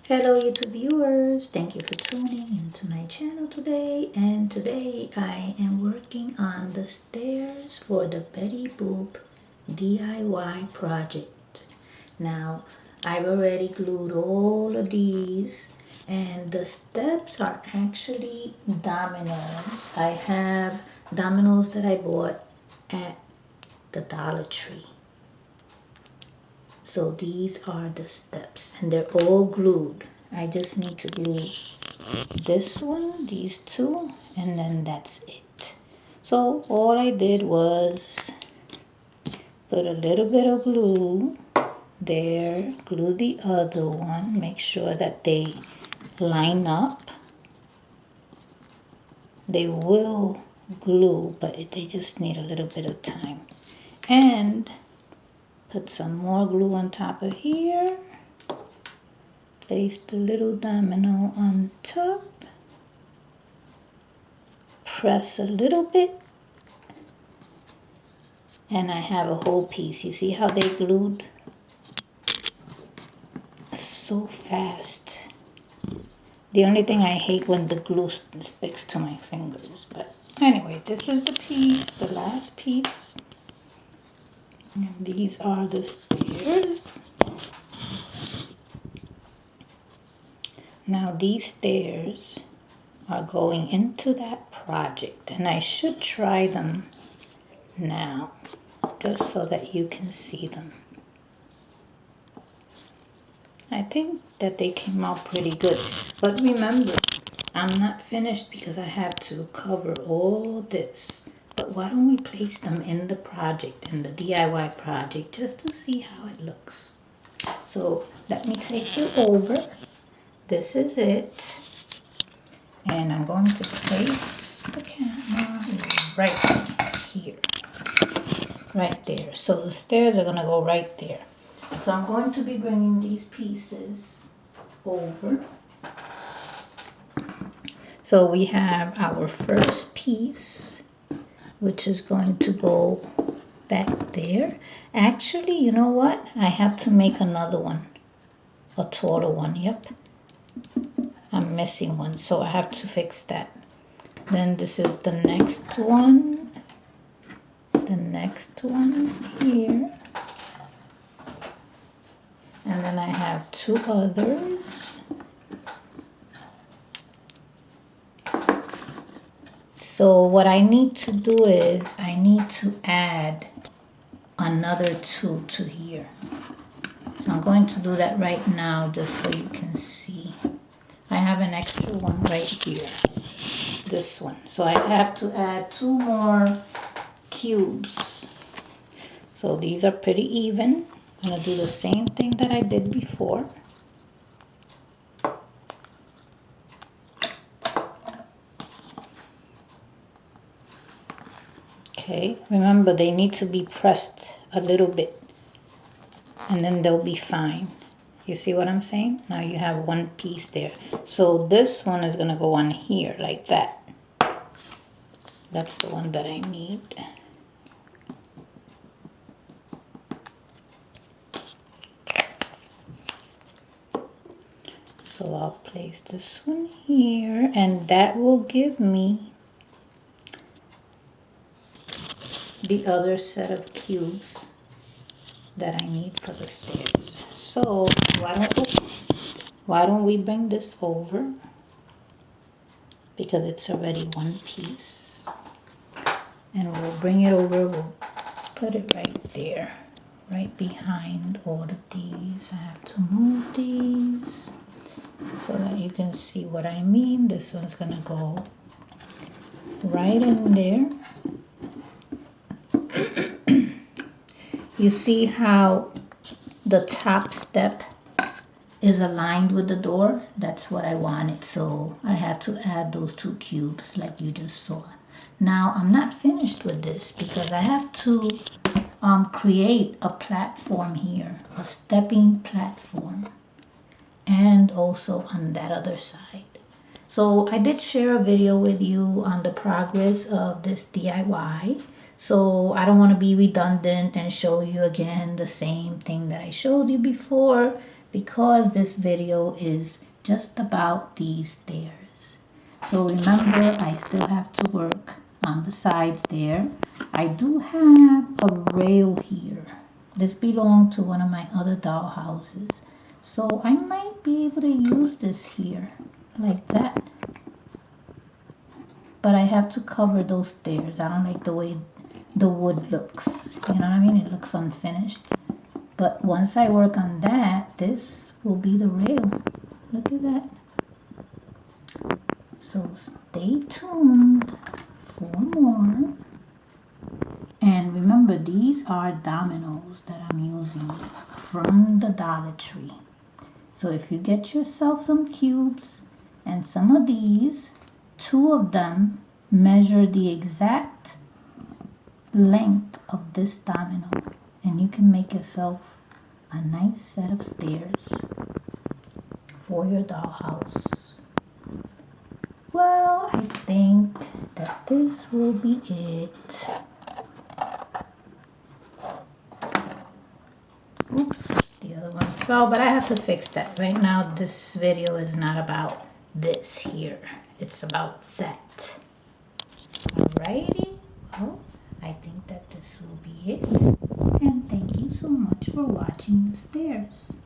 Hello YouTube viewers, thank you for tuning into my channel today, and today I am working on the stairs for the Betty Boop DIY project. Now I've already glued all of these, and the steps are actually dominoes. I have dominoes that I bought at the Dollar Tree. So these are the steps, and they're all glued. I just need to glue this one, these two, and then that's it. So all I did was put a little bit of glue there, glue the other one, make sure that they line up. They will glue, but they just need a little bit of time. And put some more glue on top of here. Place the little domino on top. Press a little bit. And I have a whole piece. You see how they glued? So fast. The only thing I hate when the glue sticks to my fingers. But anyway, this is the piece, the last piece. And these are the stairs. Now these stairs are going into that project, and I should try them now just so that you can see them. I think that they came out pretty good, but remember, I'm not finished because I have to cover all this. But why don't we place them in the project, in the DIY project, just to see how it looks. So let me take you over. This is it. And I'm going to place the camera right here. Right there. So the stairs are going to go right there. So I'm going to be bringing these pieces over. So we have our first piece, which is going to go back there. Actually, you know what? I have to make another one. A taller one, yep. I'm missing one, so I have to fix that. Then this is the next one. The next one here. And then I have two others. So what I need to do is I need to add another two to here. So I'm going to do that right now just so you can see. I have an extra one right here. This one. So I have to add two more cubes. So these are pretty even. I'm going to do the same thing that I did before. Okay, remember they need to be pressed a little bit and then they'll be fine. You see what I'm saying? Now you have one piece there. So this one is going to go on here like that. That's the one that I need. So I'll place this one here, and that will give me the other set of cubes that I need for the stairs. So why don't we bring this over, because it's already one piece, and we'll bring it over, we'll put it right there, right behind all of these. I have to move these so that you can see what I mean. This one's gonna go right in there. You see how the top step is aligned with the door? That's what I wanted, so I had to add those two cubes like you just saw. Now I'm not finished with this because I have to create a platform here, a stepping platform, and also on that other side. So I did share a video with you on the progress of this DIY. So I don't want to be redundant and show you again the same thing that I showed you before, because this video is just about these stairs. So remember, I still have to work on the sides there. I do have a rail here. This belonged to one of my other doll houses. So I might be able to use this here, like that. But I have to cover those stairs. I don't like the way the wood looks. You know what I mean? It looks unfinished. But once I work on that, this will be the rail. Look at that. So stay tuned for more. And remember, these are dominoes that I'm using from the Dollar Tree. So if you get yourself some cubes and some of these, 2 of them measure the exact length of this domino. And you can make yourself a nice set of stairs for your dollhouse. Well, I think that this will be it. Oops, the other one fell, but I have to fix that. Right now, this video is not about this here. It's about that. Alrighty, well, I think that this will be it. And thank you so much for watching the stairs.